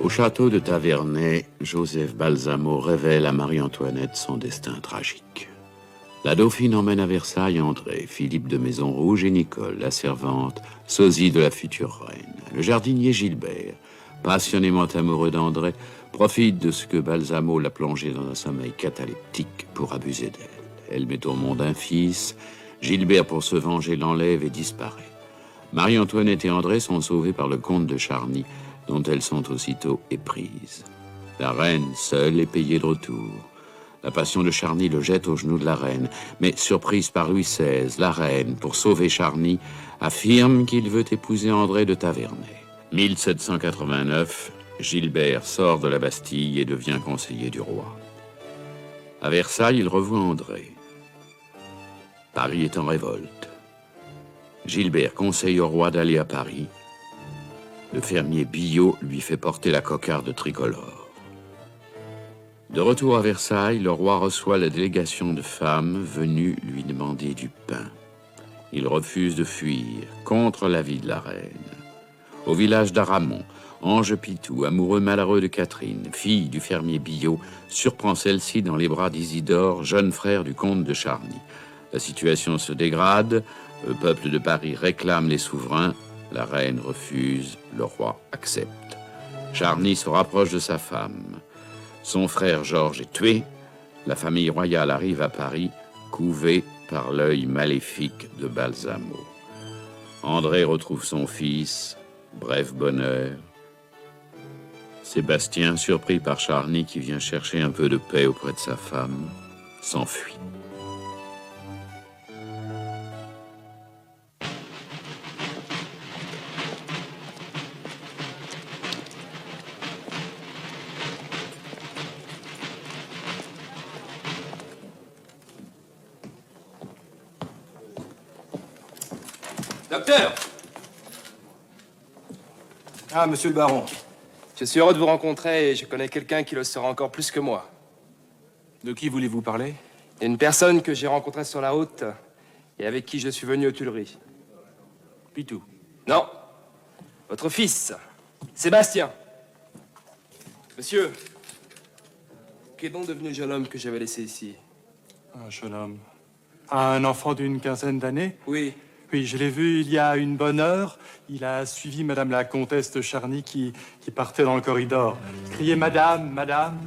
Au château de Taverney, Joseph Balsamo révèle à Marie-Antoinette son destin tragique. La dauphine emmène à Versailles André, Philippe de Maison Rouge et Nicole, la servante, sosie de la future reine. Le jardinier Gilbert, passionnément amoureux d'André, profite de ce que Balsamo l'a plongé dans un sommeil cataleptique pour abuser d'elle. Elle met au monde un fils. Gilbert, pour se venger, l'enlève et disparaît. Marie-Antoinette et André sont sauvés par le comte de Charny, dont elles sont aussitôt éprises. La reine, seule, est payée de retour. La passion de Charny le jette aux genoux de la reine, mais surprise par Louis XVI, la reine, pour sauver Charny, affirme qu'il veut épouser André de Taverney. 1789, Gilbert sort de la Bastille et devient conseiller du roi. À Versailles, il revoit André. Paris est en révolte. Gilbert conseille au roi d'aller à Paris. Le fermier Billot lui fait porter la cocarde tricolore. De retour à Versailles, le roi reçoit la délégation de femmes venues lui demander du pain. Il refuse de fuir, contre l'avis de la reine. Au village d'Aramon, Ange Pitou, amoureux malheureux de Catherine, fille du fermier Billot, surprend celle-ci dans les bras d'Isidore, jeune frère du comte de Charny. La situation se dégrade, le peuple de Paris réclame les souverains, la reine refuse, le roi accepte. Charny se rapproche de sa femme. Son frère Georges est tué, la famille royale arrive à Paris, couvée par l'œil maléfique de Balsamo. André retrouve son fils, bref bonheur. Sébastien, surpris par Charny qui vient chercher un peu de paix auprès de sa femme, s'enfuit. Docteur! Ah, monsieur le baron. Je suis heureux de vous rencontrer et je connais quelqu'un qui le sera encore plus que moi. De qui voulez-vous parler? Une personne que j'ai rencontrée sur la route et avec qui je suis venu aux Tuileries. Pitou. Non. Votre fils, Sébastien. Monsieur, qu'est donc devenu le jeune homme que j'avais laissé ici? Un jeune homme. Un enfant d'une quinzaine d'années? Oui. Oui, je l'ai vu il y a une bonne heure. Il a suivi madame la comtesse de Charny qui partait dans le corridor. Il criait « Madame, madame ».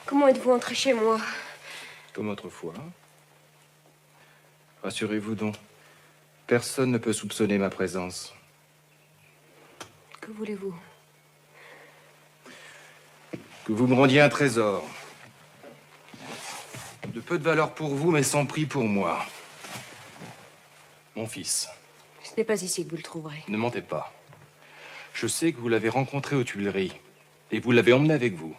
Comment êtes-vous entré chez moi? Comme autrefois. Rassurez-vous donc, personne ne peut soupçonner ma présence. Que voulez-vous? Que vous me rendiez un trésor. De peu de valeur pour vous, mais sans prix pour moi. Mon fils. Ce n'est pas ici que vous le trouverez. Ne mentez pas. Je sais que vous l'avez rencontré aux Tuileries. Et vous l'avez emmené avec vous.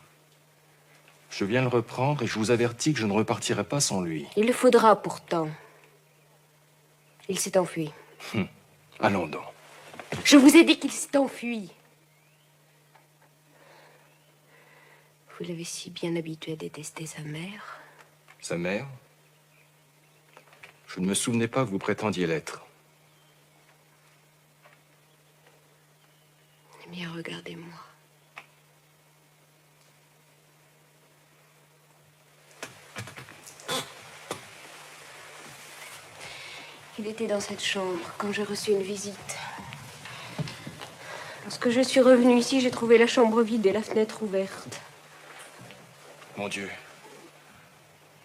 Je viens le reprendre et je vous avertis que je ne repartirai pas sans lui. Il le faudra pourtant. Il s'est enfui. Allons donc. Je vous ai dit qu'il s'est enfui. Vous l'avez si bien habitué à détester sa mère. Sa mère? Je ne me souvenais pas que vous prétendiez l'être. Eh bien, regardez-moi. Il était dans cette chambre quand j'ai reçu une visite. Lorsque je suis revenue ici, j'ai trouvé la chambre vide et la fenêtre ouverte. Mon Dieu.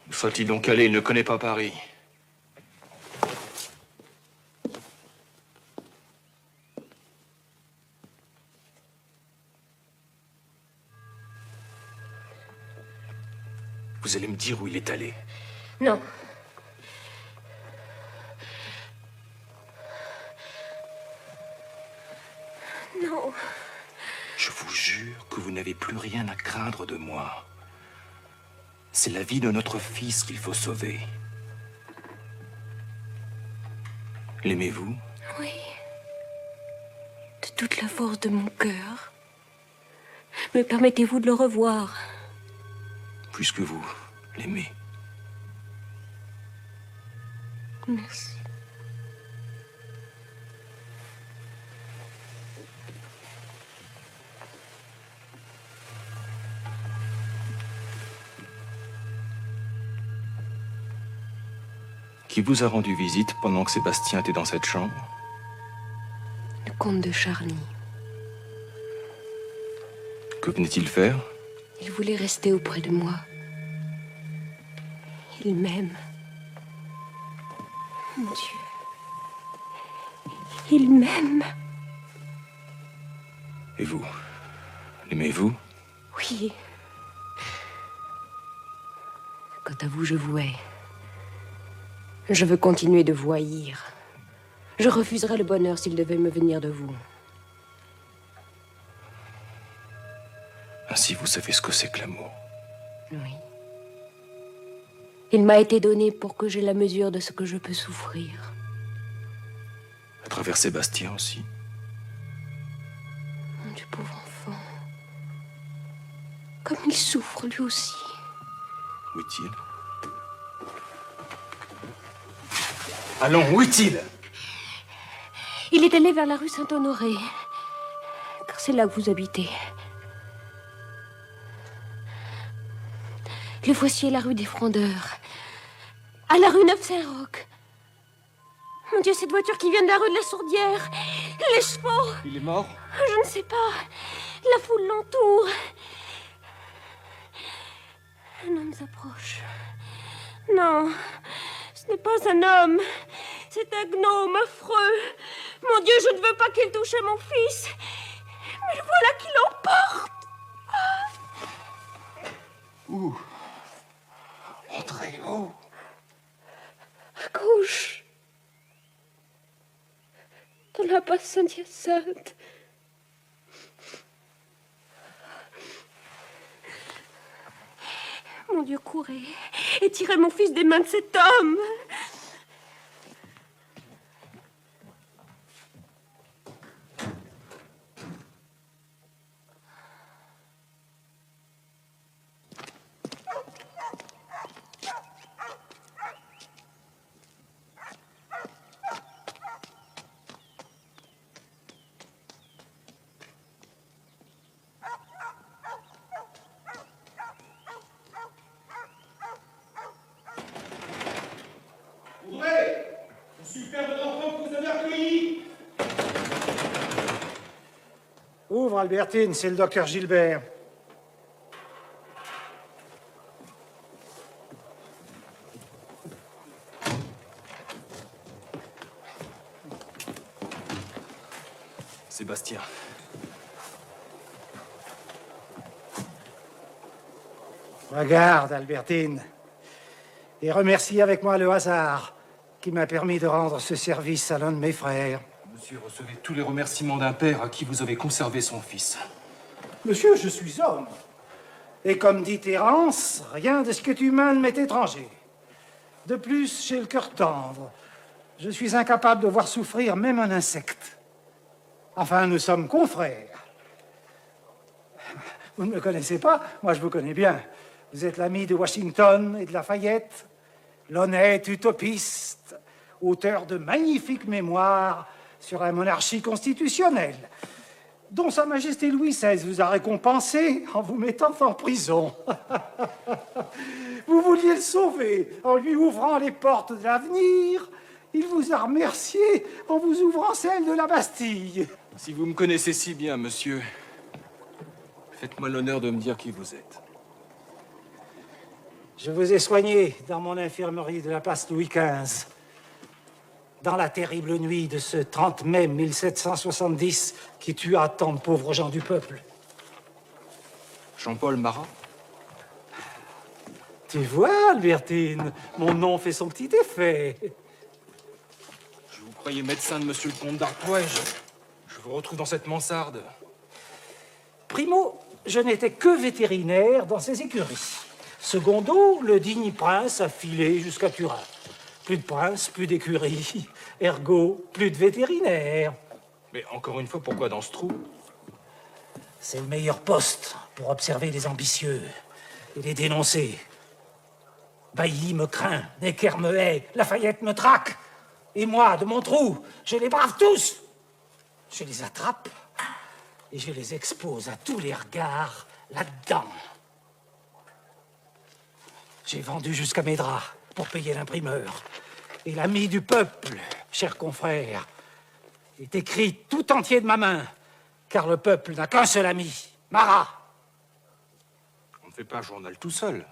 Où soit-il donc allé? Il ne connaît pas Paris. Vous allez me dire où il est allé. Non. Non. Je vous jure que vous n'avez plus rien à craindre de moi. C'est la vie de notre fils qu'il faut sauver. L'aimez-vous? Oui. De toute la force de mon cœur. Me permettez-vous de le revoir? Plus que vous l'aimez. Merci. Qui vous a rendu visite pendant que Sébastien était dans cette chambre? Le comte de Charny. Que venait-il faire? Il voulait rester auprès de moi. Il m'aime. Mon Dieu. Il m'aime. Et vous? L'aimez-vous? Oui. Quant à vous, je vous hais. Je veux continuer de vous haïr. Je refuserais le bonheur s'il devait me venir de vous. Ainsi, vous savez ce que c'est que l'amour. Oui. Il m'a été donné pour que j'aie la mesure de ce que je peux souffrir. À travers Sébastien aussi. Mon Dieu, pauvre enfant. Comme il souffre, lui aussi. Où est-il? Allons, où est-il? Il est allé vers la rue Saint-Honoré. Car c'est là que vous habitez. Le voici à la rue des Frondeurs. À la rue Neuf-Saint-Roch. Mon Dieu, cette voiture qui vient de la rue de la Sourdière. Les chevaux. Il est mort? Je ne sais pas. La foule l'entoure. Un homme s'approche. Non, ce n'est pas un homme. C'est un gnome affreux. Mon Dieu, je ne veux pas qu'il touche à mon fils. Mais le voilà qui l'emporte. Où? Entrez, où? À gauche. Dans la basse Saint-Hyacinthe. Mon Dieu, courez et tirez mon fils des mains de cet homme. Ouvre, Albertine, c'est le docteur Gilbert. Sébastien. Regarde, Albertine, et remercie avec moi le hasard qui m'a permis de rendre ce service à l'un de mes frères. Monsieur, recevez tous les remerciements d'un père à qui vous avez conservé son fils. Monsieur, je suis homme. Et comme dit Terence, rien de ce que tu mènes m'est étranger. De plus, j'ai le cœur tendre. Je suis incapable de voir souffrir même un insecte. Enfin, nous sommes confrères. Vous ne me connaissez pas, moi je vous connais bien. Vous êtes l'ami de Washington et de Lafayette, l'honnête utopiste, auteur de magnifiques mémoires sur la monarchie constitutionnelle, dont Sa Majesté Louis XVI vous a récompensé en vous mettant en prison. Vous vouliez le sauver en lui ouvrant les portes de l'avenir. Il vous a remercié en vous ouvrant celles de la Bastille. Si vous me connaissez si bien, monsieur, faites-moi l'honneur de me dire qui vous êtes. Je vous ai soigné dans mon infirmerie de la place Louis XV. Dans la terrible nuit de ce 30 mai 1770 qui tua tant de pauvres gens du peuple. Jean-Paul Marat? Tu vois, Albertine, mon nom fait son petit effet. Je vous croyais médecin de monsieur le comte d'Artois et je vous retrouve dans cette mansarde. Primo, je n'étais que vétérinaire dans ces écuries. Secondo, le digne prince a filé jusqu'à Turin. Plus de prince, plus d'écurie. Ergo, plus de vétérinaire. Mais encore une fois, pourquoi dans ce trou? C'est le meilleur poste pour observer les ambitieux et les dénoncer. Bailly me craint, Necker me hait, Lafayette me traque. Et moi, de mon trou, je les brave tous. Je les attrape et je les expose à tous les regards là-dedans. J'ai vendu jusqu'à mes draps pour payer l'imprimeur. Et l'ami du peuple, cher confrère, est écrit tout entier de ma main, car le peuple n'a qu'un seul ami, Marat. On ne fait pas un journal tout seul.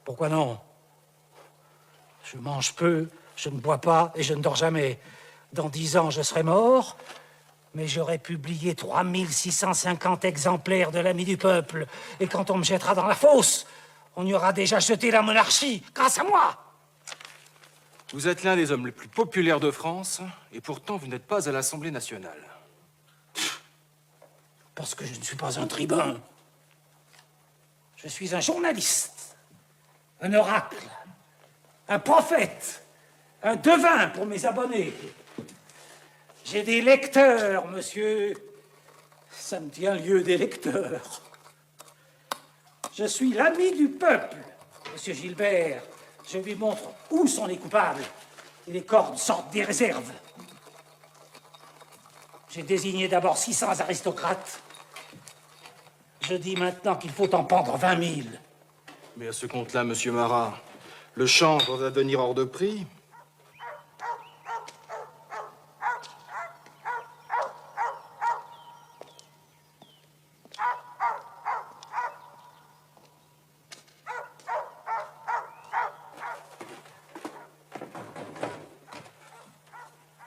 Pourquoi non? Je mange peu, je ne bois pas et je ne dors jamais. Dans 10 ans, je serai mort, mais j'aurai publié 3650 exemplaires de l'ami du peuple. Et quand on me jettera dans la fosse, on y aura déjà jeté la monarchie, grâce à moi. Vous êtes l'un des hommes les plus populaires de France, et pourtant vous n'êtes pas à l'Assemblée nationale. Parce que je ne suis pas un tribun. Je suis un journaliste, un oracle, un prophète, un devin pour mes abonnés. J'ai des lecteurs, monsieur. Ça me tient lieu des lecteurs. Je suis l'ami du peuple, monsieur Gilbert. Je lui montre où sont les coupables. Et les cordes sortent des réserves. J'ai désigné d'abord 600 aristocrates. Je dis maintenant qu'il faut en pendre 20 000. Mais à ce compte-là, monsieur Marat, le chanvre va venir hors de prix.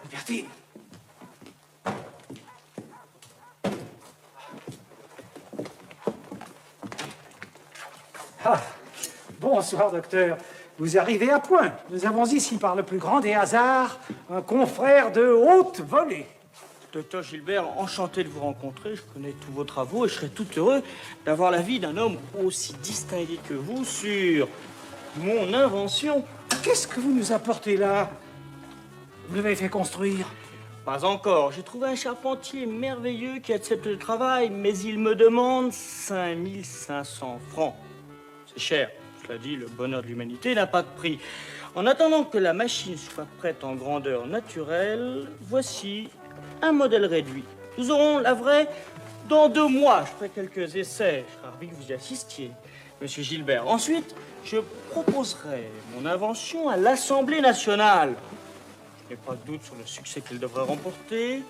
Albertine. Ah, bonsoir, docteur. Vous arrivez à point. Nous avons ici, par le plus grand des hasards, un confrère de haute volée. Docteur Gilbert, enchanté de vous rencontrer. Je connais tous vos travaux et je serais tout heureux d'avoir l'avis d'un homme aussi distingué que vous sur mon invention. Qu'est-ce que vous nous apportez là? Vous l'avez fait construire? Pas encore. J'ai trouvé un charpentier merveilleux qui accepte le travail, mais il me demande 5500 francs. C'est cher. Cela dit, le bonheur de l'humanité n'a pas de prix. En attendant que la machine soit prête en grandeur naturelle, voici un modèle réduit. Nous aurons la vraie dans 2 mois. Je ferai quelques essais. Je serais ravi que vous y assistiez, monsieur Gilbert. Ensuite, je proposerai mon invention à l'Assemblée nationale. Je n'ai pas de doute sur le succès qu'elle devrait remporter.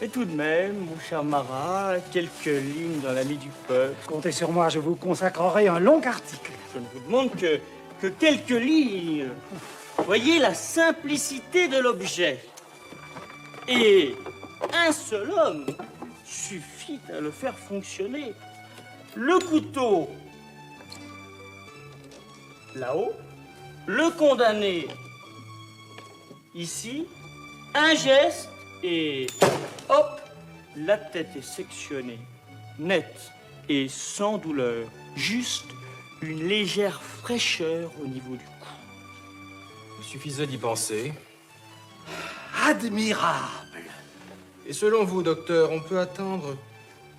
Mais tout de même, mon cher Marat, quelques lignes dans l'ami du peuple. Comptez sur moi, je vous consacrerai un long article. Je ne vous demande que quelques lignes. Voyez la simplicité de l'objet. Et un seul homme suffit à le faire fonctionner. Le couteau là-haut, le condamné ici, un geste et hop, la tête est sectionnée, nette et sans douleur, juste une légère fraîcheur au niveau du cou. Il suffisait d'y penser. Admirable. Et selon vous, docteur, on peut attendre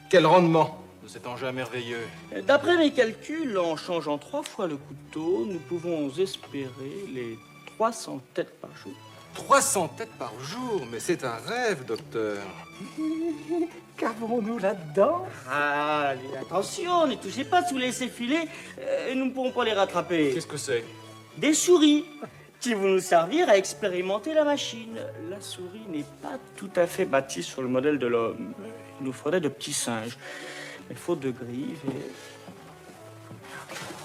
quel rendement de cet engin merveilleux? D'après mes calculs, en changeant 3 fois le couteau, nous pouvons espérer les 300 têtes par jour. 300 têtes par jour, mais c'est un rêve, docteur. Qu'avons-nous là-dedans? Ah, allez, attention, ne touchez pas, si vous laissez filer, nous ne pourrons pas les rattraper. Qu'est-ce que c'est? Des souris qui vont nous servir à expérimenter la machine. La souris n'est pas tout à fait bâtie sur le modèle de l'homme. Il nous faudrait de petits singes. Mais faute de griffes et...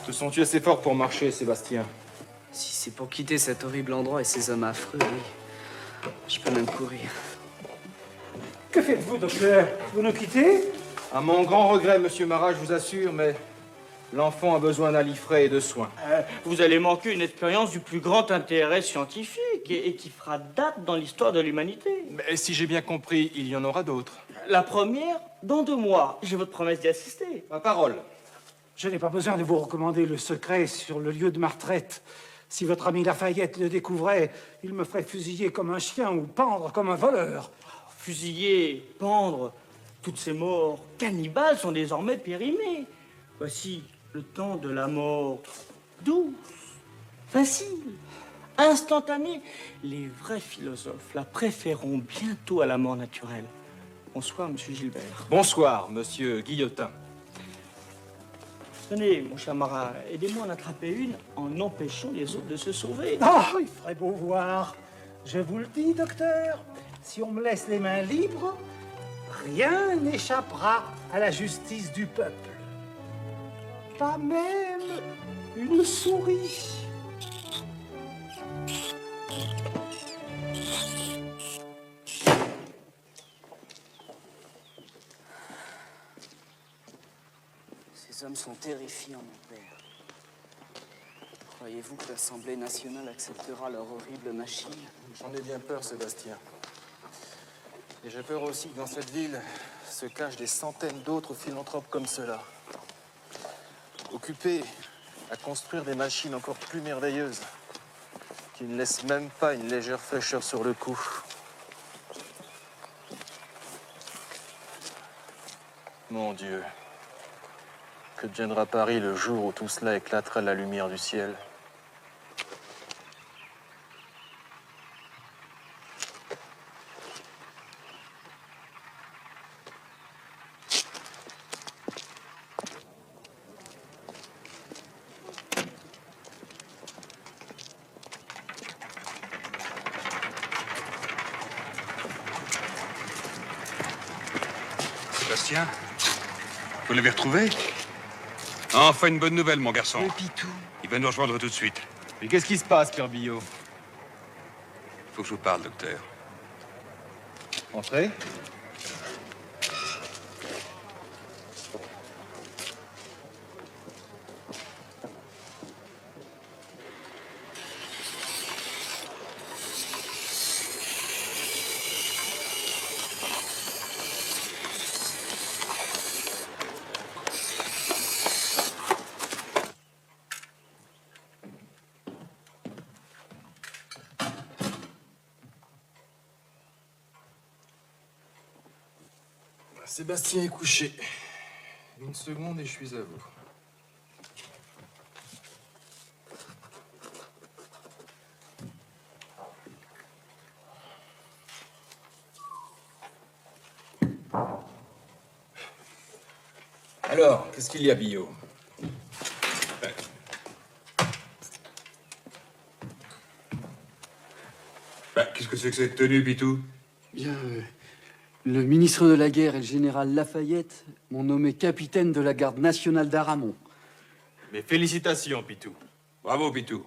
Te sens-tu assez fort pour marcher, Sébastien? Si c'est pour quitter cet horrible endroit et ces hommes affreux, oui. Je peux même courir. Que faites-vous, docteur? Vous nous quittez? À mon grand regret, monsieur Marat, je vous assure, mais l'enfant a besoin d'un lit frais et de soins. Vous allez manquer une expérience du plus grand intérêt scientifique et qui fera date dans l'histoire de l'humanité. Mais si j'ai bien compris, il y en aura d'autres. La première, dans 2 mois. J'ai votre promesse d'y assister. Ma parole. Je n'ai pas besoin de vous recommander le secret sur le lieu de ma retraite. Si votre ami Lafayette le découvrait, il me ferait fusiller comme un chien ou pendre comme un voleur. Fusiller, pendre, toutes ces morts cannibales sont désormais périmées. Voici le temps de la mort douce, facile, instantanée. Les vrais philosophes la préféreront bientôt à la mort naturelle. Bonsoir, monsieur Gilbert. Bonsoir, monsieur Guillotin. Tenez, mon cher Marat, aidez-moi à en attraper une en empêchant les autres de se sauver. Ah, il ferait beau voir. Je vous le dis, docteur, si on me laisse les mains libres, rien n'échappera à la justice du peuple. Pas même une souris. Ces hommes sont terrifiants, mon père. Croyez-vous que l'Assemblée nationale acceptera leur horrible machine? J'en ai bien peur, Sébastien. Et j'ai peur aussi que dans cette ville se cachent des centaines d'autres philanthropes comme ceux-là, occupés à construire des machines encore plus merveilleuses, qui ne laissent même pas une légère fraîcheur sur le cou. Mon Dieu, que deviendra Paris le jour où tout cela éclatera à la lumière du ciel? Sébastien, vous l'avez retrouvé? Enfin une bonne nouvelle, mon garçon. Le Pitou. Il va nous rejoindre tout de suite. Mais qu'est-ce qui se passe, Pierre Billot? Faut que je vous parle, docteur. Entrez. Sébastien est couché. Une seconde et je suis à vous. Alors, qu'est-ce qu'il y a, Billot? Qu'est-ce que c'est que cette tenue, Pitou? Bien, le ministre de la Guerre et le général Lafayette m'ont nommé capitaine de la garde nationale d'Aramon. Mes félicitations, Pitou. Bravo, Pitou.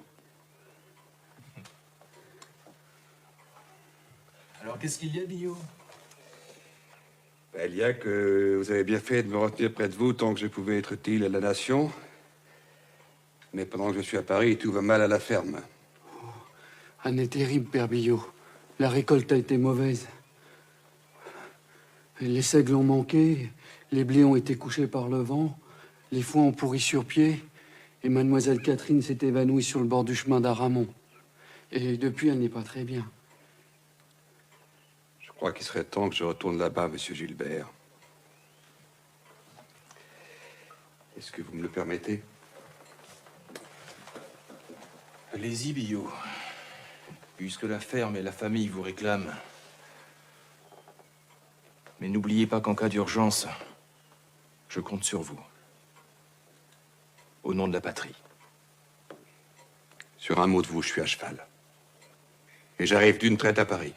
Alors, qu'est-ce qu'il y a, Billot? Il y a que vous avez bien fait de me retenir près de vous tant que je pouvais être utile à la nation. Mais pendant que je suis à Paris, tout va mal à la ferme. Année terrible, Père Billot. La récolte a été mauvaise. Les seigles ont manqué, les blés ont été couchés par le vent, les foins ont pourri sur pied, et mademoiselle Catherine s'est évanouie sur le bord du chemin d'Aramon. Et depuis, elle n'est pas très bien. Je crois qu'il serait temps que je retourne là-bas, monsieur Gilbert. Est-ce que vous me le permettez? Allez-y, Billot. Puisque la ferme et la famille vous réclament. Mais n'oubliez pas qu'en cas d'urgence, je compte sur vous. Au nom de la patrie. Sur un mot de vous, je suis à cheval. Et j'arrive d'une traite à Paris.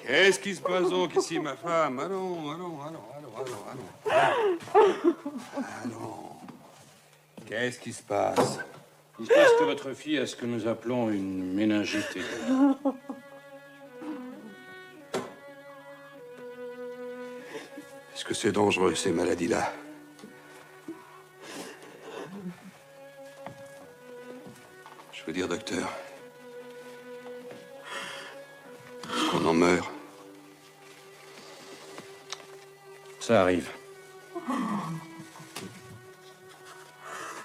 Qu'est-ce qui se passe donc ici, ma femme? Allons. Qu'est-ce qui se passe? Il se passe que votre fille a ce que nous appelons une méningite aiguë. Est-ce que c'est dangereux, ces maladies-là? Je veux dire, docteur, est-ce qu'on en meurt? Ça arrive.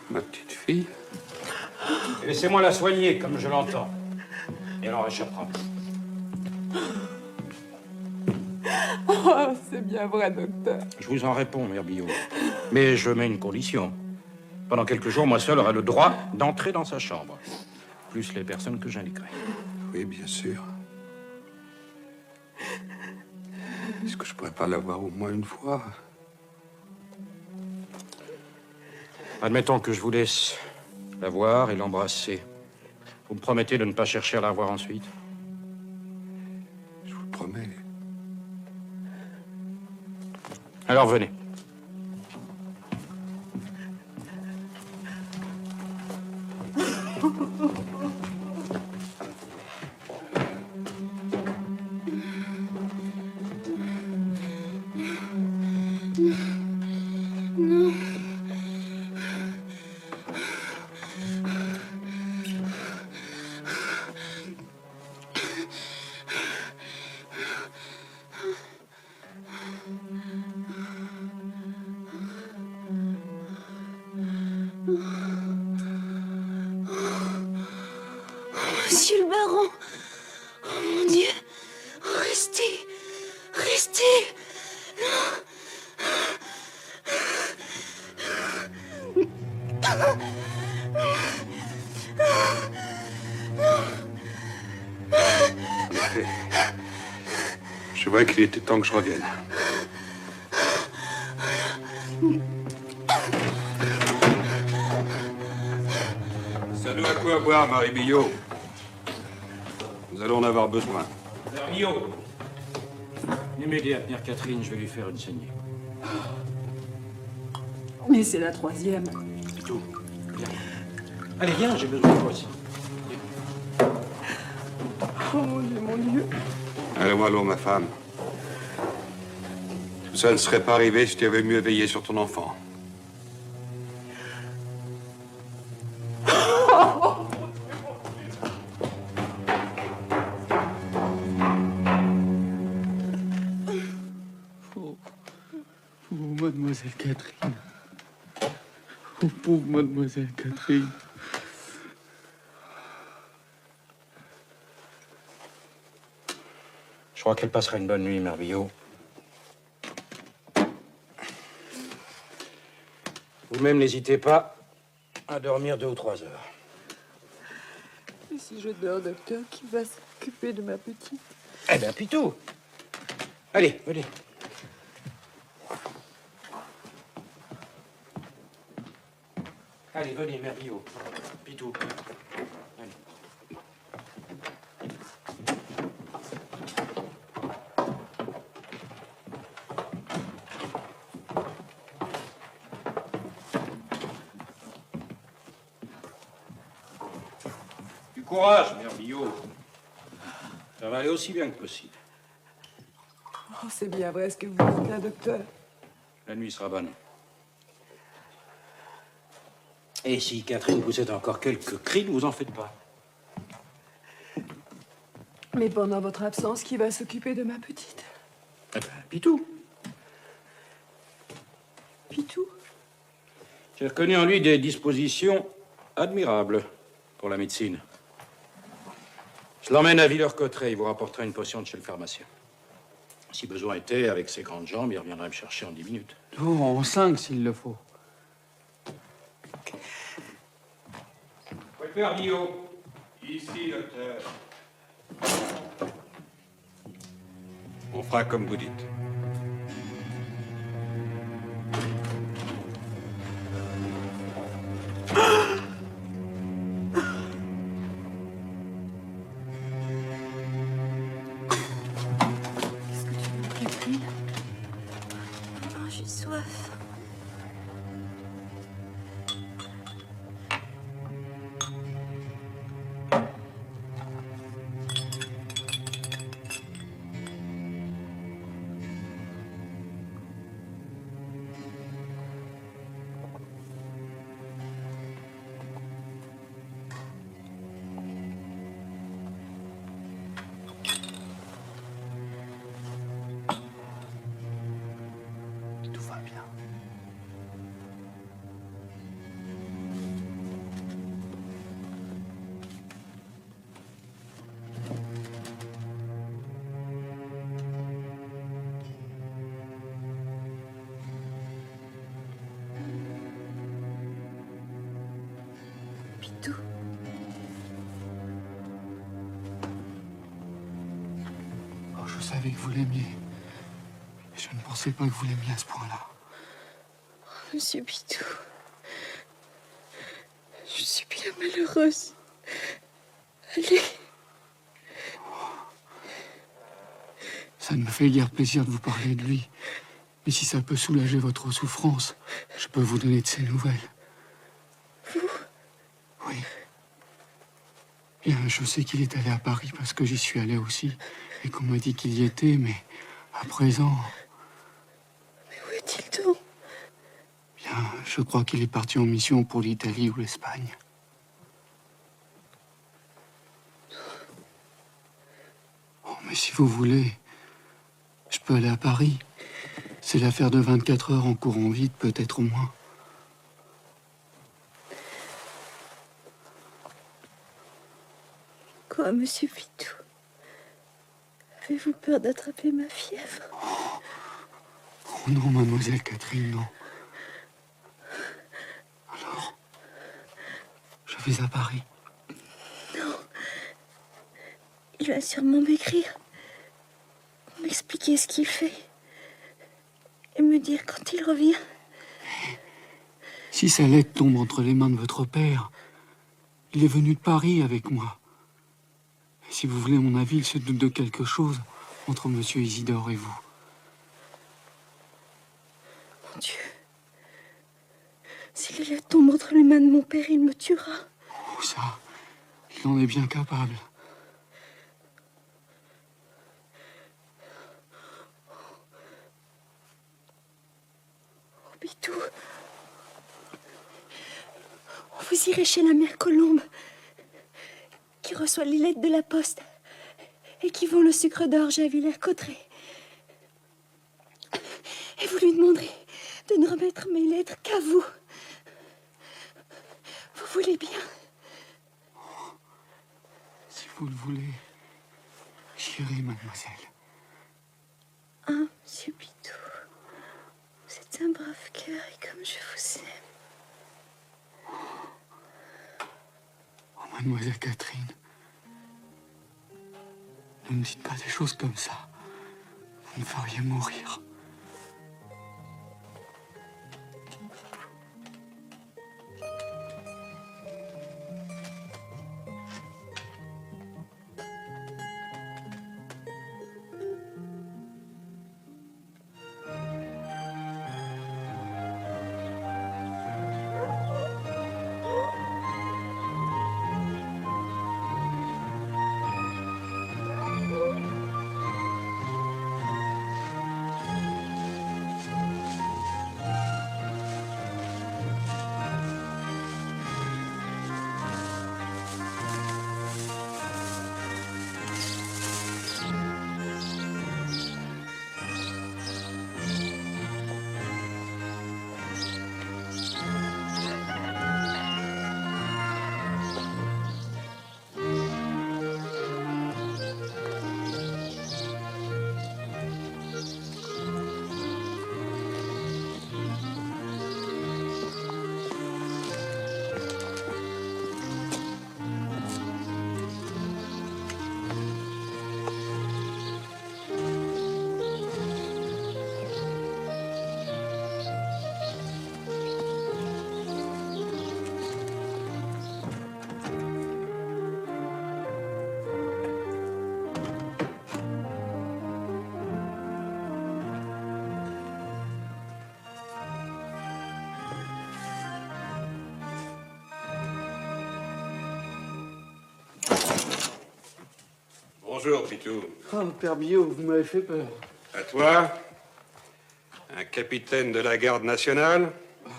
Ma petite fille? Laissez-moi la soigner comme je l'entends. Et elle en réchappera. Oh, c'est bien vrai, docteur. Je vous en réponds, Mère Billot. Mais je mets une condition. Pendant quelques jours, moi seul aurai le droit d'entrer dans sa chambre. Plus les personnes que j'indiquerai. Oui, bien sûr. Est-ce que je pourrais pas la voir au moins une fois? Admettons que je vous laisse la voir et l'embrasser. Vous me promettez de ne pas chercher à la voir ensuite? Je vous le promets. Alors venez. Monsieur le baron. Oh mon Dieu. Restez. Restez. Je vois qu'il était temps que je revienne. Ça nous a quoi à boire, Marie Billot? Nous allons en avoir besoin. Mère Billot, venez m'aider à tenir Catherine, je vais lui faire une saignée. Mais c'est la troisième. C'est tout. Viens. Allez, viens, j'ai besoin de toi aussi. Oh mon Dieu, mon Dieu. Allons, ma femme. Tout ça ne serait pas arrivé si tu avais mieux veillé sur ton enfant. Oh, mademoiselle Catherine. Oh, pauvre mademoiselle Catherine. Je crois qu'elle passera une bonne nuit, Mère Billot. Vous-même, n'hésitez pas à dormir 2 ou 3 heures. Et si je dors, docteur, qui va s'occuper de ma petite? Eh bien, Pitou. Allez, venez. Allez, venez, Mère Bio. Pitou. Allez. Du courage, Mère Billot. Ça va aller aussi bien que possible. Oh, c'est bien vrai ce que vous dites là, docteur. La nuit sera bonne. Et si Catherine vous êtes encore quelques cris, ne vous en faites pas. Mais pendant votre absence, qui va s'occuper de ma petite? Eh ben, Pitou. Pitou? J'ai reconnu en lui des dispositions admirables pour la médecine. Je l'emmène à Villers-Cotterêts. Il vous rapportera une potion de chez le pharmacien. Si besoin était, avec ses grandes jambes, il reviendra me chercher en 10 minutes. Oh, en 5 s'il le faut. Père Billot. Ici, docteur. On fera comme vous dites. Qu'est-ce que tu veux, Catherine? Oh, j'ai soif. Tout va bien. Pitou. Oh, je savais que vous l'aimiez. Mais je ne pensais pas que vous l'aimiez à ce point-là. Monsieur Pitou. Je suis bien malheureuse. Allez. Ça ne me fait guère plaisir de vous parler de lui. Mais si ça peut soulager votre souffrance, je peux vous donner de ses nouvelles. Vous? Oui. Bien, je sais qu'il est allé à Paris parce que j'y suis allé aussi. Et qu'on m'a dit qu'il y était, mais à présent... Mais où est-il donc? Bien, je crois qu'il est parti en mission pour l'Italie ou l'Espagne. Oh, mais si vous voulez, je peux aller à Paris. C'est l'affaire de 24 heures en courant vite, peut-être au moins. Quoi, monsieur Pitou? Avez-vous peur d'attraper ma fièvre? Oh non, mademoiselle Catherine, non. Alors, je vais à Paris. Non. Il va sûrement m'écrire. Pour m'expliquer ce qu'il fait. Et me dire quand il revient. Si sa lettre tombe entre les mains de votre père, il est venu de Paris avec moi. Et si vous voulez mon avis, il se doute de quelque chose entre monsieur Isidore et vous. Mon Dieu. Si les lettres tombent entre les mains de mon père, il me tuera. Oh, ça, il en est bien capable. Oh, Pitou. Vous irez chez la mère Colombe, qui reçoit les lettres de la poste et qui vend le sucre d'orge à Villers-Cotterêts. Et vous lui demanderez de ne remettre mes lettres qu'à vous. Vous voulez bien? Si vous le voulez, j'irai, mademoiselle. Ah, monsieur Pitou, vous êtes un brave cœur et comme je vous aime. Mademoiselle Catherine, ne me dites pas des choses comme ça. Vous me feriez mourir. Bonjour, Pitou. Oh, Père Biot, vous m'avez fait peur. À toi, un capitaine de la garde nationale.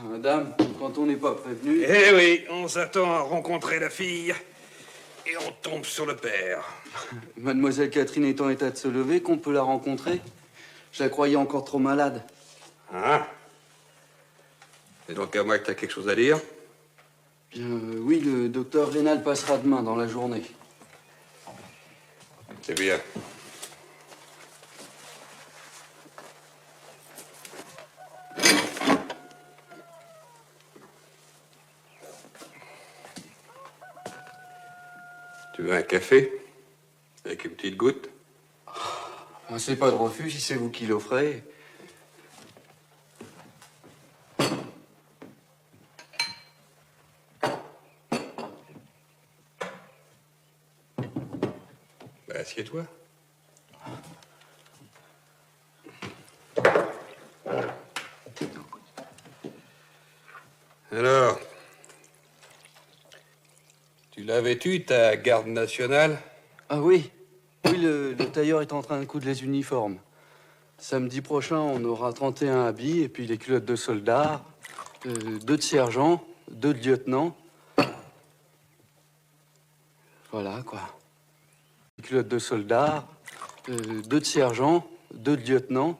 Madame, quand on n'est pas prévenu... Eh oui, on s'attend à rencontrer la fille et on tombe sur le père. Mademoiselle Catherine est en état de se lever, qu'on peut la rencontrer. Je la croyais encore trop malade. Ah. C'est donc à moi que t'as quelque chose à dire? Bien, oui, le docteur Rénal passera demain dans la journée. C'est bien. Tu veux un café? Avec une petite goutte? C'est pas de refus si c'est vous qui l'offrez. Bah, assieds-toi. Alors, tu l'avais tu ta garde nationale? Ah oui, oui, le tailleur est en train de coudre les uniformes. Samedi prochain, on aura 31 habits, et puis les culottes de soldats, 2 de sergents, 2 de lieutenants. Voilà, quoi. Les culottes de soldats, 2 de sergents, 2 de lieutenants.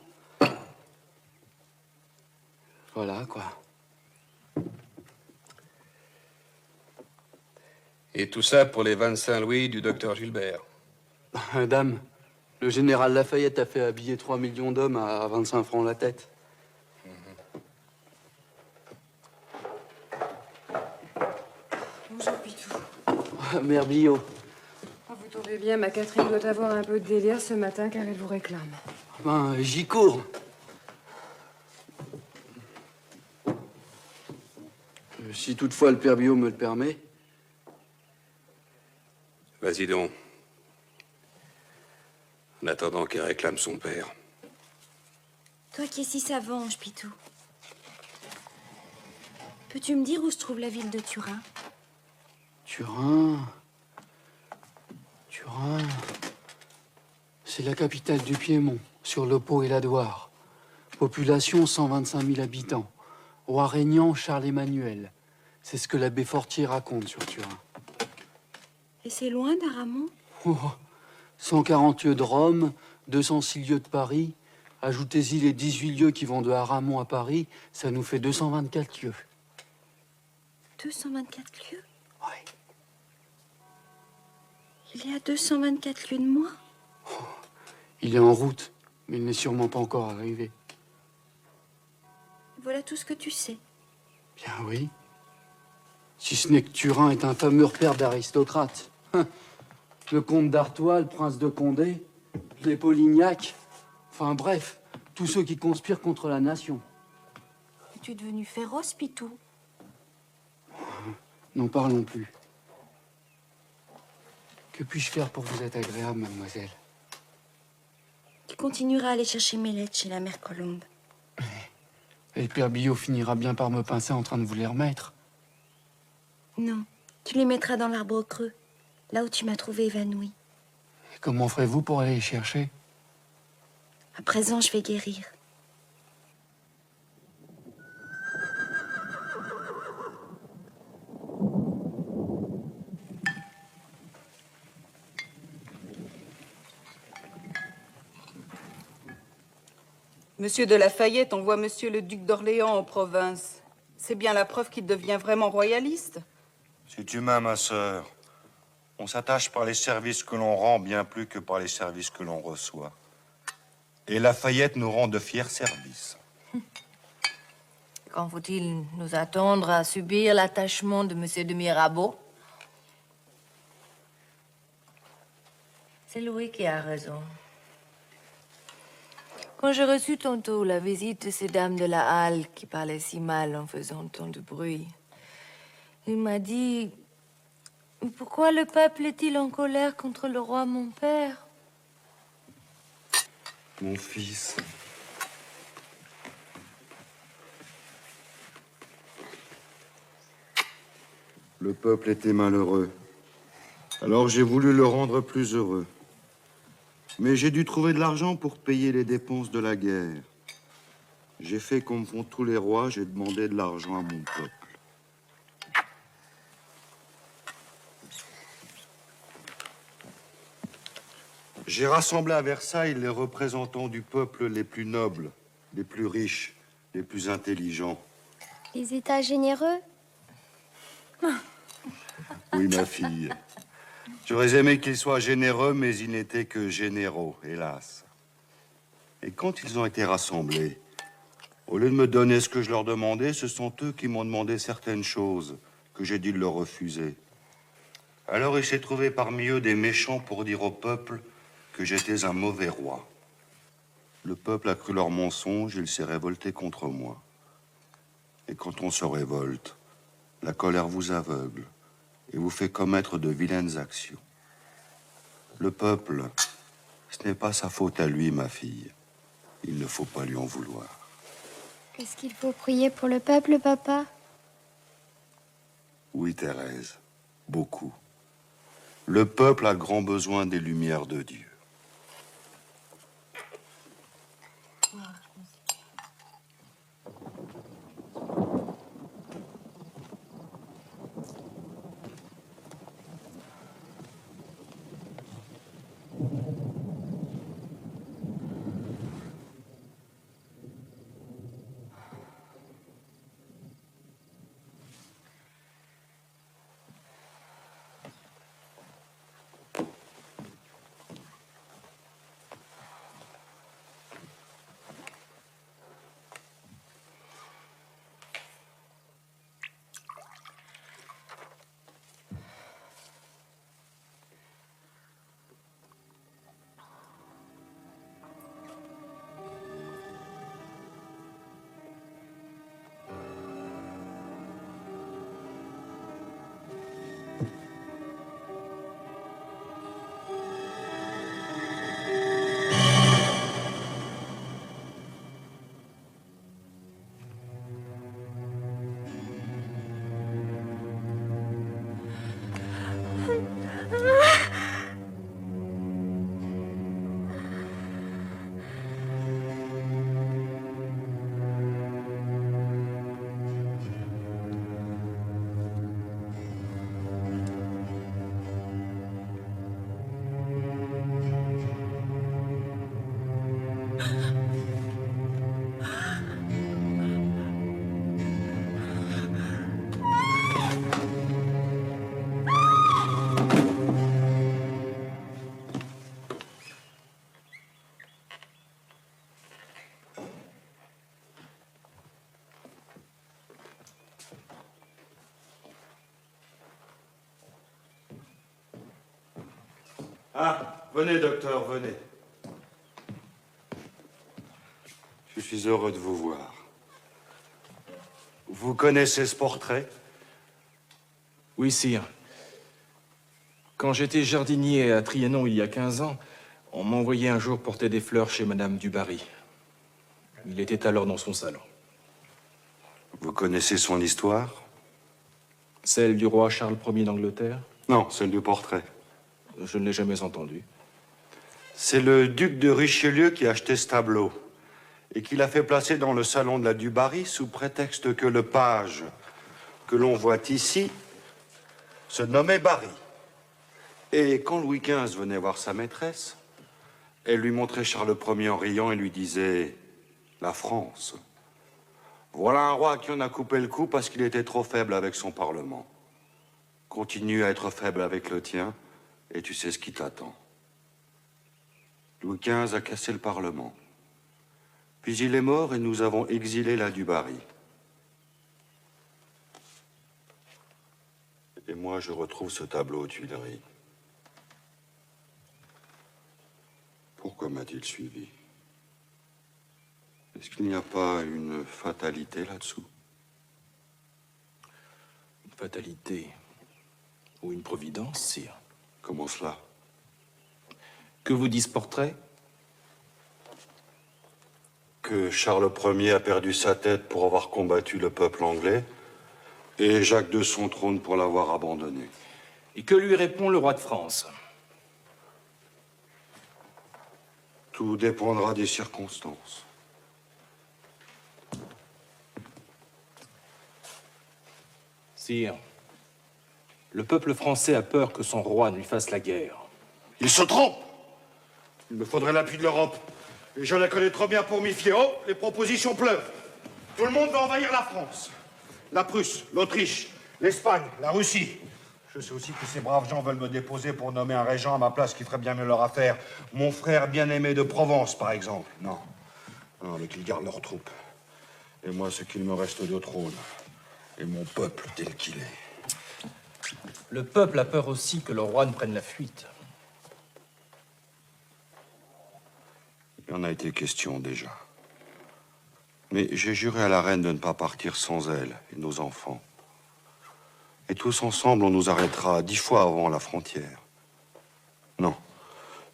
Voilà, quoi. Et tout ça pour les 25 louis du docteur Gilbert. Madame, le général Lafayette a fait habiller 3 millions d'hommes à 25 francs la tête. Bonjour, Pitou. Mère Biot. Oh, vous tombez bien, ma Catherine doit avoir un peu de délire ce matin car elle vous réclame. Ben, j'y cours. Si toutefois le père Biot me le permet. Vas-y donc. En attendant qu'elle réclame son père. Toi qui es si savant, Pitou. Peux-tu me dire où se trouve la ville de Turin? Turin. C'est la capitale du Piémont, sur le Pô et la Loire. Population 125 000 habitants. Roi régnant Charles-Emmanuel. C'est ce que l'abbé Fortier raconte sur Turin. Et c'est loin d'Aramon? 140 lieues de Rome, 206 lieues de Paris. Ajoutez-y les 18 lieues qui vont de Aramon à Paris, ça nous fait 224 lieues. 224 lieues? Oui. Il y a 224 lieues de moi? Il est en route, mais il n'est sûrement pas encore arrivé. Voilà tout ce que tu sais. Bien oui. Si ce n'est que Turin est un fameux repère d'aristocrates. Le comte d'Artois, le prince de Condé, les Polignac, enfin bref, tous ceux qui conspirent contre la nation. Es-tu devenu féroce, Pitou? N'en parlons plus. Que puis-je faire pour vous être agréable, mademoiselle? Tu continueras à aller chercher mes lettres chez la mère Colombe. Et le père Billot finira bien par me pincer en train de vous les remettre. Non, tu les mettras dans l'arbre creux, là où tu m'as trouvé évanouie. Et comment ferez-vous pour aller les chercher? À présent, je vais guérir. Monsieur de Lafayette envoie Monsieur le duc d'Orléans en province. C'est bien la preuve qu'il devient vraiment royaliste. C'est humain, ma sœur. On s'attache par les services que l'on rend bien plus que par les services que l'on reçoit. Et Lafayette nous rend de fiers services. Quand faut-il nous attendre à subir l'attachement de Monsieur de Mirabeau? C'est Louis qui a raison. Quand j'ai reçu tantôt la visite de ces dames de la halle qui parlaient si mal en faisant tant de bruit, il m'a dit: pourquoi le peuple est-il en colère contre le roi mon père? Mon fils. Le peuple était malheureux. Alors j'ai voulu le rendre plus heureux. Mais j'ai dû trouver de l'argent pour payer les dépenses de la guerre. J'ai fait comme font tous les rois, j'ai demandé de l'argent à mon peuple. J'ai rassemblé à Versailles les représentants du peuple les plus nobles, les plus riches, les plus intelligents. Les États généreux? Oui, ma fille. J'aurais aimé qu'ils soient généreux, mais ils n'étaient que généraux, hélas. Et quand ils ont été rassemblés, au lieu de me donner ce que je leur demandais, ce sont eux qui m'ont demandé certaines choses que j'ai dû leur refuser. Alors il s'est trouvé parmi eux des méchants pour dire au peuple que j'étais un mauvais roi. Le peuple a cru leurs mensonges, il s'est révolté contre moi. Et quand on se révolte, la colère vous aveugle et vous fait commettre de vilaines actions. Le peuple, ce n'est pas sa faute à lui, ma fille. Il ne faut pas lui en vouloir. Est-ce qu'il faut prier pour le peuple, papa? Oui, Thérèse, beaucoup. Le peuple a grand besoin des lumières de Dieu. Ah, venez, docteur, venez. Je suis heureux de vous voir. Vous connaissez ce portrait? Oui, sire. Quand j'étais jardinier à Trianon il y a 15 ans, on m'a envoyé un jour porter des fleurs chez Madame du Barry. Il était alors dans son salon. Vous connaissez son histoire? Celle du roi Charles Ier d'Angleterre? Non, celle du portrait. Je ne l'ai jamais entendue. C'est le duc de Richelieu qui a acheté ce tableau et qui l'a fait placer dans le salon de la du Barry sous prétexte que le page que l'on voit ici se nommait Barry. Et quand Louis XV venait voir sa maîtresse, elle lui montrait Charles Ier en riant et lui disait « La France. Voilà un roi qui en a coupé le cou parce qu'il était trop faible avec son parlement. Continue à être faible avec le tien et tu sais ce qui t'attend. » Louis XV a cassé le parlement. Puis il est mort et nous avons exilé la du Barry. Et moi, je retrouve ce tableau aux Tuileries. Pourquoi m'a-t-il suivi? Est-ce qu'il n'y a pas une fatalité là-dessous? Une fatalité ou une providence, sire? Comment cela? Que vous dit ce portrait? Que Charles Ier a perdu sa tête pour avoir combattu le peuple anglais et Jacques de son trône pour l'avoir abandonné. Et que lui répond le roi de France? Tout dépendra des circonstances. Sire, le peuple français a peur que son roi ne lui fasse la guerre. Il se trompe! Il me faudrait l'appui de l'Europe. Et je la connais trop bien pour m'y fier. Oh, les propositions pleuvent. Tout le monde va envahir la France. La Prusse, l'Autriche, l'Espagne, la Russie. Je sais aussi que ces braves gens veulent me déposer pour nommer un régent à ma place qui ferait bien mieux leur affaire. Mon frère bien-aimé de Provence, par exemple. Non. Non, mais qu'ils gardent leurs troupes. Et moi, ce qu'il me reste de trône. Et mon peuple tel qu'il est. Le peuple a peur aussi que le roi ne prenne la fuite. Il en a été question déjà. Mais j'ai juré à la reine de ne pas partir sans elle et nos enfants. Et tous ensemble, on nous arrêtera 10 fois avant la frontière. Non,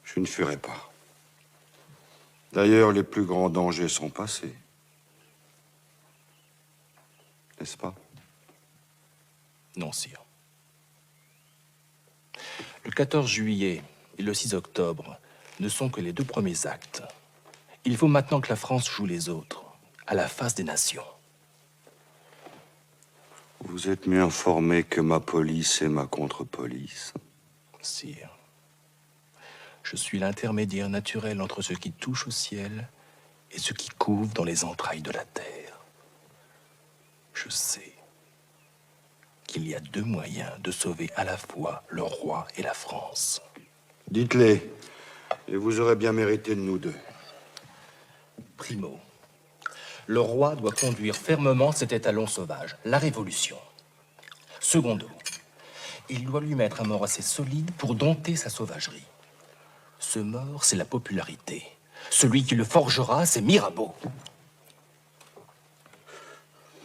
je ne fuirai pas. D'ailleurs, les plus grands dangers sont passés. N'est-ce pas? Non, sire. Le 14 juillet et le 6 octobre ne sont que les 2 premiers actes. Il faut maintenant que la France joue les autres, à la face des nations. Vous êtes mieux informé que ma police et ma contre-police. Sire, je suis l'intermédiaire naturel entre ce qui touche au ciel et ce qui couve dans les entrailles de la terre. Je sais qu'il y a 2 moyens de sauver à la fois le roi et la France. Dites-les, et vous aurez bien mérité de nous deux. Primo, le roi doit conduire fermement cet étalon sauvage, la Révolution. Secondo, il doit lui mettre un mort assez solide pour dompter sa sauvagerie. Ce mort, c'est la popularité. Celui qui le forgera, c'est Mirabeau.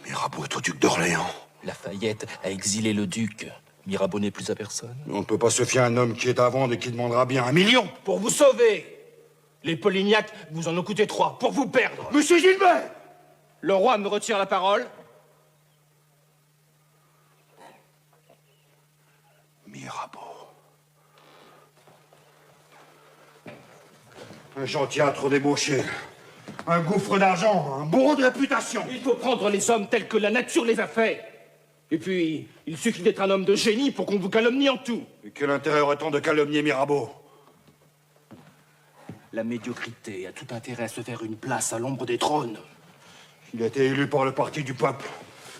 Mirabeau est au duc d'Orléans. Lafayette a exilé le duc. Mirabeau n'est plus à personne. Mais on ne peut pas se fier à un homme qui est à vendre et qui demandera bien 1 million. Pour vous sauver, les Polignac vous en ont coûté 3 pour vous perdre. Monsieur Gilbert! Le roi me retire la parole. Mirabeau. Un gentil trop débauché. Un gouffre d'argent, un bourreau de réputation. Il faut prendre les hommes tels que la nature les a faits. Et puis, il suffit d'être un homme de génie pour qu'on vous calomnie en tout. Et quel intérêt aurait-on de calomnier Mirabeau? La médiocrité a tout intérêt à se faire une place à l'ombre des trônes. Il a été élu par le parti du peuple.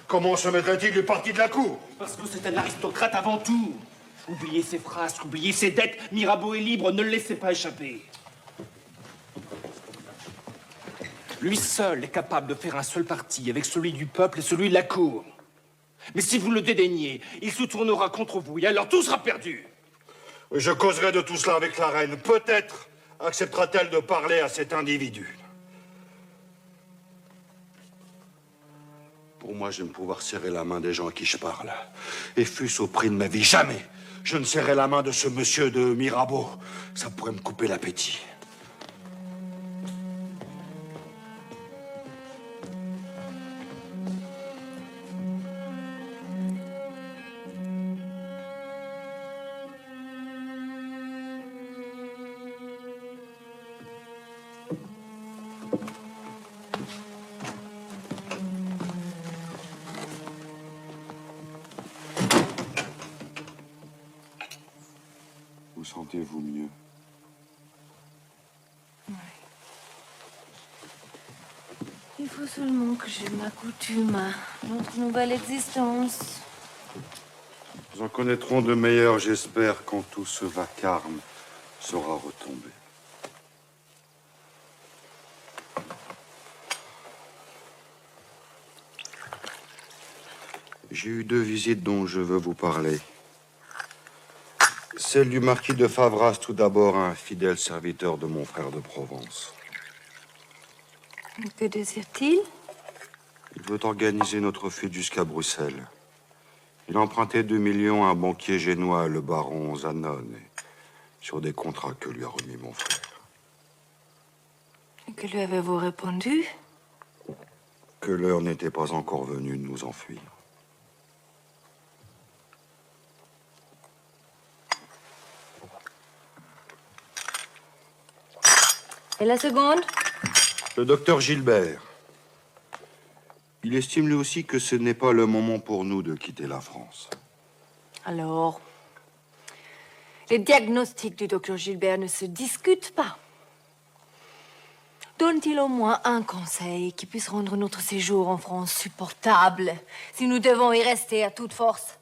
Comment se mettrait-il du parti de la cour? Parce que c'est un aristocrate avant tout. Oubliez ses frasques, oubliez ses dettes. Mirabeau est libre, ne le laissez pas échapper. Lui seul est capable de faire un seul parti avec celui du peuple et celui de la cour. Mais si vous le dédaignez, il se tournera contre vous et alors tout sera perdu. Je causerai de tout cela avec la reine. Peut-être acceptera-t-elle de parler à cet individu. Pour moi, j'aime pouvoir serrer la main des gens à qui je parle. Et fût-ce au prix de ma vie, jamais je ne serrai la main de ce monsieur de Mirabeau. Ça pourrait me couper l'appétit. Vous sentez-vous mieux? Il faut seulement que je m'accoutume à notre nouvelle existence. Nous en connaîtrons de meilleurs, j'espère, quand tout ce vacarme sera retombé. J'ai eu 2 visites dont je veux vous parler. Celle du marquis de Favras, tout d'abord, un fidèle serviteur de mon frère de Provence. Que désire-t-il? Il veut organiser notre fuite jusqu'à Bruxelles. Il a emprunté 2 millions à un banquier génois, le baron Zanon, sur des contrats que lui a remis mon frère. Et que lui avez-vous répondu? Que l'heure n'était pas encore venue de nous enfuir. Et la seconde? Le docteur Gilbert. Il estime lui aussi que ce n'est pas le moment pour nous de quitter la France. Alors, les diagnostics du docteur Gilbert ne se discutent pas. Donne-t-il au moins un conseil qui puisse rendre notre séjour en France supportable, si nous devons y rester à toute force?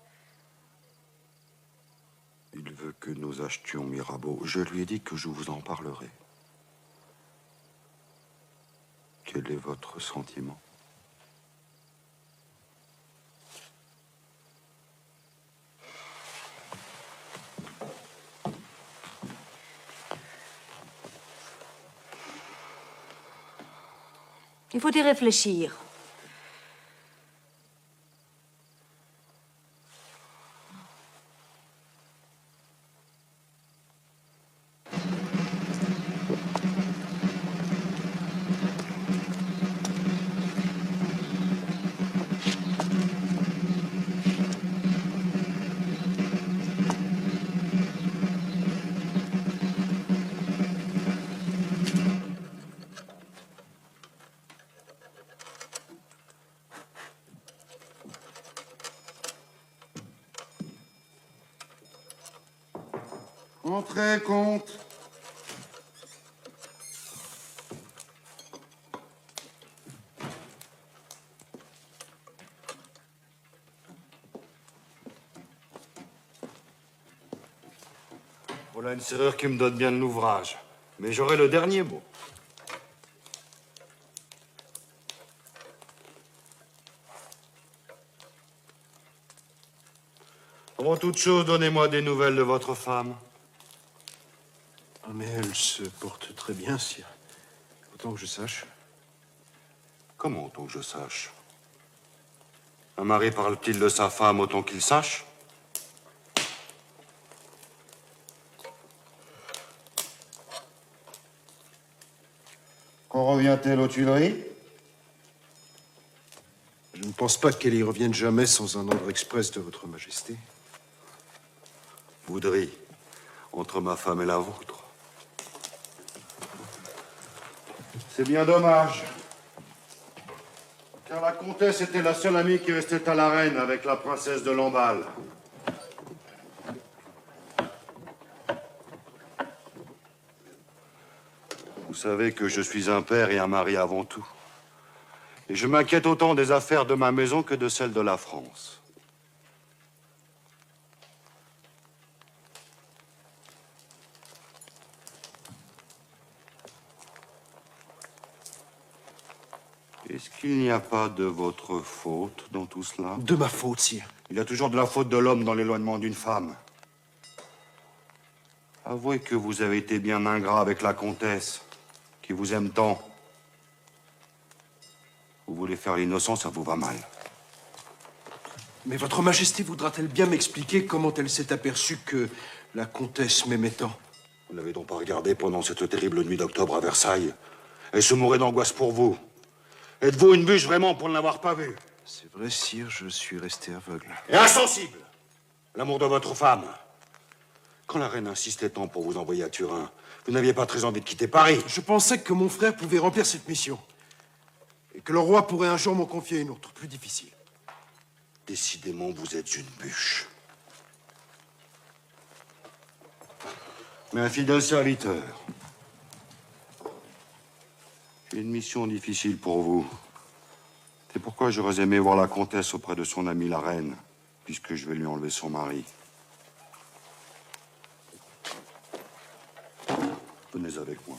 Il veut que nous achetions Mirabeau. Je lui ai dit que je vous en parlerai. Quel est votre sentiment? Il faut y réfléchir. Entrez, comte. Voilà une serrure qui me donne bien de l'ouvrage. Mais j'aurai le dernier mot. Avant toute chose, donnez-moi des nouvelles de votre femme. Ah, mais elle se porte très bien, sire. Autant que je sache. Comment autant que je sache? Un mari parle-t-il de sa femme autant qu'il sache? Quand revient-elle aux Tuileries? Je ne pense pas qu'elle y revienne jamais sans un ordre express de votre majesté. Boudry, entre ma femme et la vôtre. C'est bien dommage. Car la comtesse était la seule amie qui restait à la reine avec la princesse de Lamballe. Vous savez que je suis un père et un mari avant tout. Et je m'inquiète autant des affaires de ma maison que de celles de la France. Est-ce qu'il n'y a pas de votre faute dans tout cela? De ma faute, sire. Il y a toujours de la faute de l'homme dans l'éloignement d'une femme. Avouez que vous avez été bien ingrat avec la comtesse, qui vous aime tant. Vous voulez faire l'innocent, ça vous va mal. Mais votre majesté voudra-t-elle bien m'expliquer comment elle s'est aperçue que la comtesse m'aimait tant? Vous n'avez donc pas regardé pendant cette terrible nuit d'octobre à Versailles? Elle se mourait d'angoisse pour vous. Êtes-vous une bûche vraiment pour ne l'avoir pas vue? C'est vrai, sire, je suis resté aveugle. Et insensible! L'amour de votre femme. Quand la reine insistait tant pour vous envoyer à Turin, vous n'aviez pas très envie de quitter Paris. Je pensais que mon frère pouvait remplir cette mission. Et que le roi pourrait un jour m'en confier une autre, plus difficile. Décidément, vous êtes une bûche. Mais un fidèle serviteur. J'ai une mission difficile pour vous. C'est pourquoi j'aurais aimé voir la comtesse auprès de son amie la reine, puisque je vais lui enlever son mari. Venez avec moi.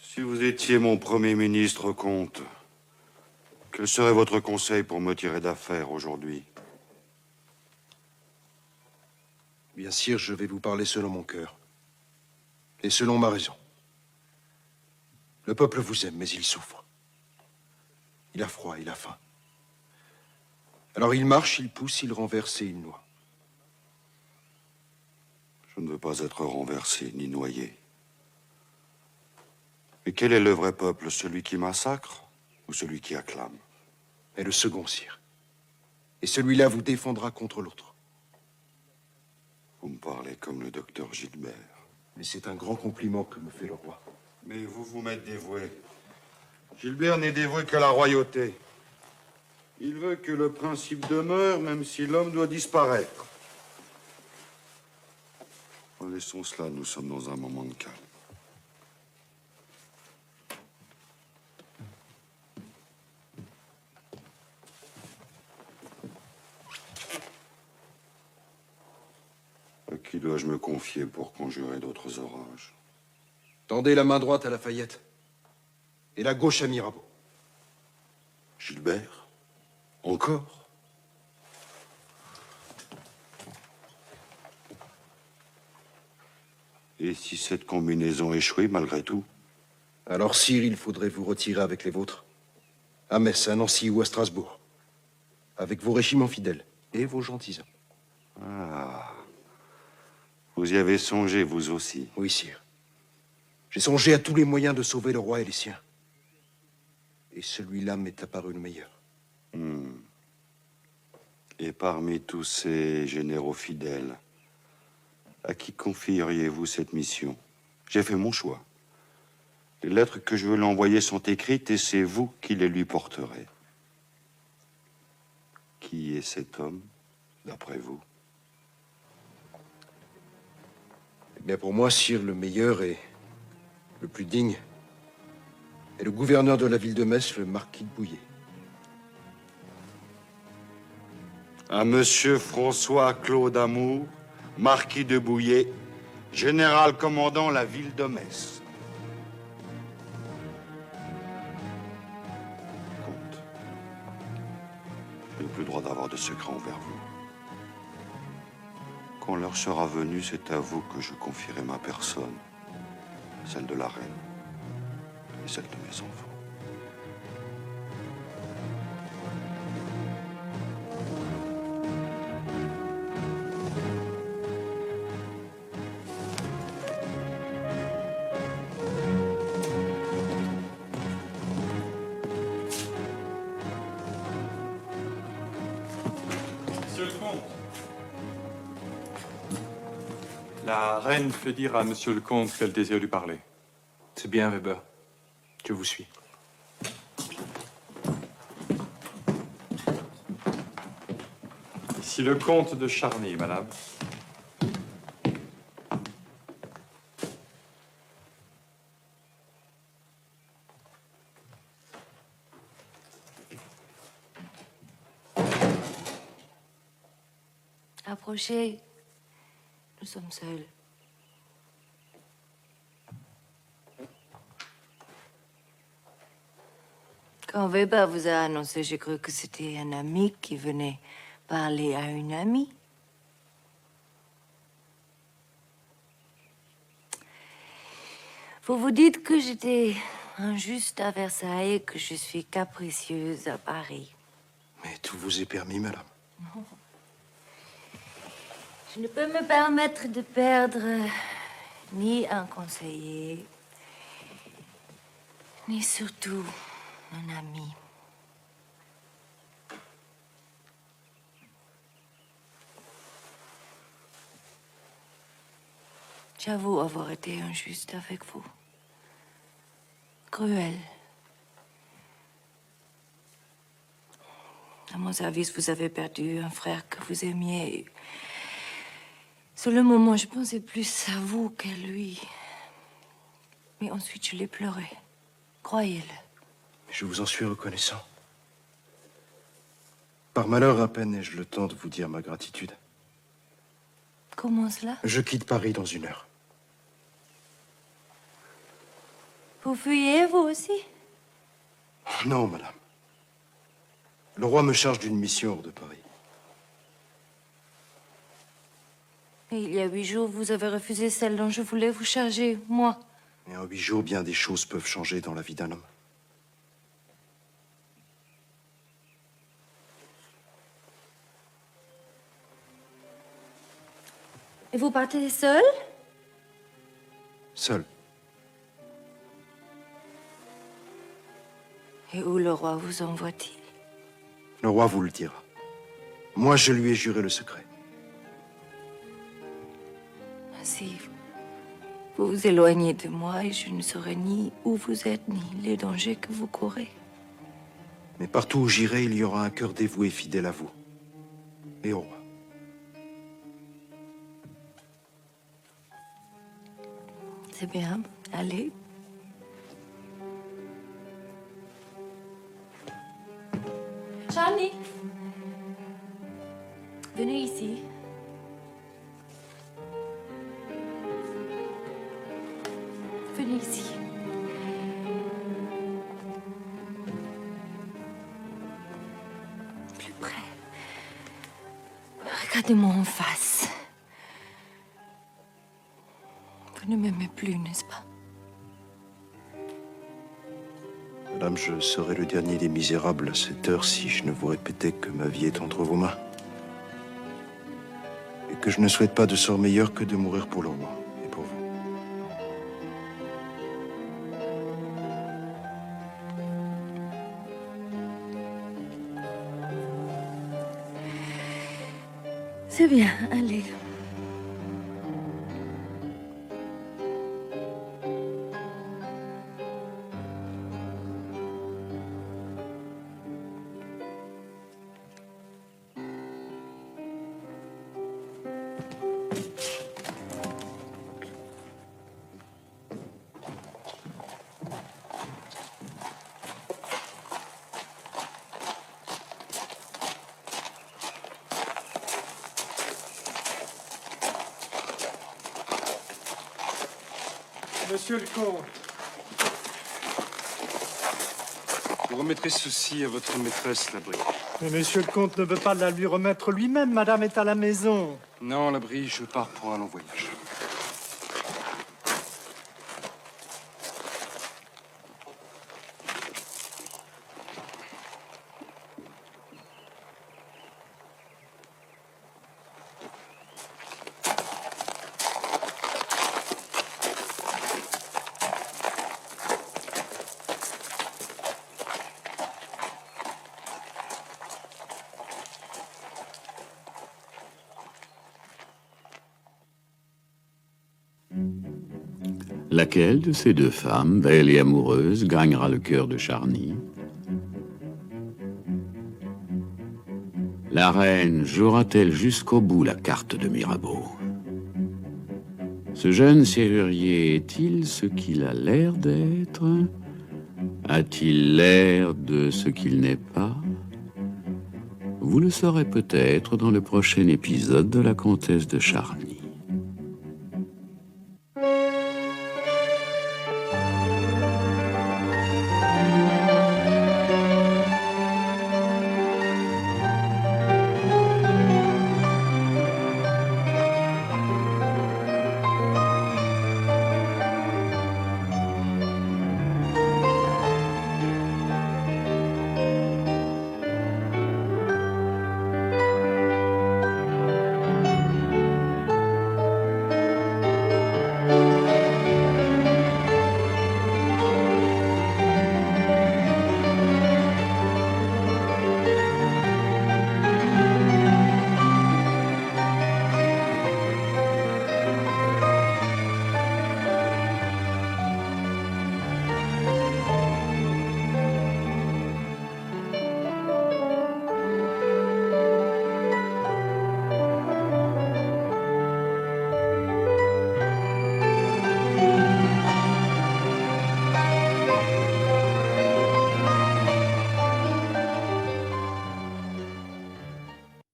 Si vous étiez mon Premier ministre, comte, quel serait votre conseil pour me tirer d'affaire aujourd'hui? Bien sûr, je vais vous parler selon mon cœur. Et selon ma raison. Le peuple vous aime, mais il souffre. Il a froid, il a faim. Alors il marche, il pousse, il renverse et il noie. Je ne veux pas être renversé ni noyé. Mais quel est le vrai peuple, celui qui massacre ou celui qui acclame? Et le second, sire. Et celui-là vous défendra contre l'autre. Vous me parlez comme le docteur Gilbert. Mais c'est un grand compliment que me fait le roi. Mais vous vous m'êtes dévoué. Gilbert n'est dévoué qu'à la royauté. Il veut que le principe demeure, même si l'homme doit disparaître. Laissons cela, nous sommes dans un moment de calme. À qui dois-je me confier pour conjurer d'autres orages? Tendez la main droite à Lafayette et la gauche à Mirabeau. Gilbert? Encore? Et si cette combinaison échouait malgré tout? Alors, sire, il faudrait vous retirer avec les vôtres. À Metz, à Nancy ou à Strasbourg. Avec vos régiments fidèles et vos gentilshommes. Ah. Vous y avez songé, vous aussi? Oui, sire. J'ai songé à tous les moyens de sauver le roi et les siens. Et celui-là m'est apparu le meilleur. Et parmi tous ces généraux fidèles, à qui confieriez-vous cette mission? J'ai fait mon choix. Les lettres que je veux lui envoyer sont écrites et c'est vous qui les lui porterez. Qui est cet homme, d'après vous? Eh bien, pour moi, sire, le meilleur et le plus digne est le gouverneur de la ville de Metz, le marquis de Bouillé. À monsieur François-Claude Amour, marquis de Bouillé, général commandant la ville de Metz. Comte, je n'ai plus le droit d'avoir de secret envers vous. Quand l'heure sera venue, c'est à vous que je confierai ma personne, celle de la reine et celle de mes enfants. Monsieur le comte. La reine fait dire à monsieur le comte qu'elle désire lui parler. C'est bien, Weber. Je vous suis. Ici le comte de Charny, madame. Approchez. Nous sommes seuls. Quand Weber vous a annoncé, j'ai cru que c'était un ami qui venait parler à une amie. Vous vous dites que j'étais injuste à Versailles et que je suis capricieuse à Paris. Mais tout vous est permis, madame. Non. Je ne peux me permettre de perdre ni un conseiller, ni surtout un ami. J'avoue avoir été injuste avec vous. Cruel. À mon service, vous avez perdu un frère que vous aimiez. Sur le moment, je pensais plus à vous qu'à lui. Mais ensuite, je l'ai pleuré. Croyez-le. Je vous en suis reconnaissant. Par malheur, à peine ai-je le temps de vous dire ma gratitude. Comment cela? Je quitte Paris dans 1 heure. Vous fuyez, vous aussi? Non, madame. Le roi me charge d'une mission hors de Paris. Et il y a 8 jours, vous avez refusé celle dont je voulais vous charger, moi. Et en 8 jours, bien des choses peuvent changer dans la vie d'un homme. Et vous partez seul? Seul. Et où le roi vous envoie-t-il? Le roi vous le dira. Moi, je lui ai juré le secret. Ainsi, vous vous éloignez de moi et je ne saurai ni où vous êtes, ni les dangers que vous courez. Mais partout où j'irai, il y aura un cœur dévoué et fidèle à vous. Et au roi. C'est bien, allez. Charlie, venez ici. Venez ici. Plus près. Regardez-moi en face. Vous ne m'aimez plus, n'est-ce pas? Madame, je serai le dernier des misérables à cette heure si je ne vous répétais que ma vie est entre vos mains. Et que je ne souhaite pas de sort meilleur que de mourir pour le roi et pour vous. C'est bien, allez. Monsieur le comte. Vous remettrez ceci à votre maîtresse, Labri. Mais monsieur le comte ne veut pas la lui remettre lui-même. Madame est à la maison. Non, Labri, je pars pour un long voyage. Laquelle de ces deux femmes, belle et amoureuse, gagnera le cœur de Charny? La reine jouera-t-elle jusqu'au bout la carte de Mirabeau? Ce jeune serrurier est-il ce qu'il a l'air d'être? A-t-il l'air de ce qu'il n'est pas? Vous le saurez peut-être dans le prochain épisode de La Comtesse de Charny.